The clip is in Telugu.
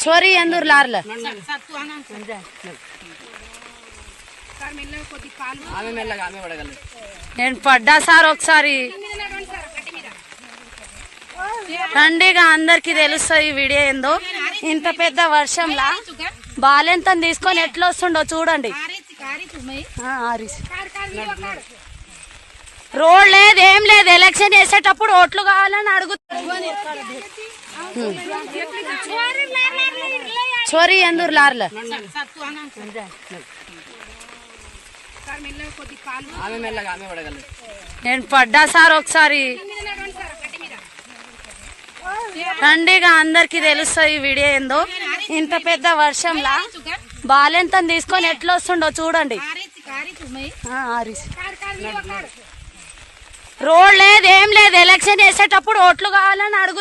छोरी अंदूर लार्ल నేను పడ్డా సార్ ఒకసారి రండిగా అందరికి తెలుస్తుంది ఈ వీడియో ఏందో. ఇంత పెద్ద వర్షంలా బాలెంత తీసుకొని ఎట్లా వస్తుండో చూడండి. రోడ్ లేదు ఏం లేదు. ఎలక్షన్ చేసేటప్పుడు ఓట్లు కావాలని అడుగుతారు. छोरी अंदूर लार्ल నేను పడ్డా సార్ ఒకసారి రండిగా అందరికి తెలుస్తుంది ఈ వీడియో ఏందో. ఇంత పెద్ద వర్షంలా బాలెంత తీసుకొని ఎట్లా వస్తుండో చూడండి. రోడ్ లేదు ఏం లేదు. ఎలక్షన్ చేసేటప్పుడు ఓట్లు కావాలని అడుగుతారు.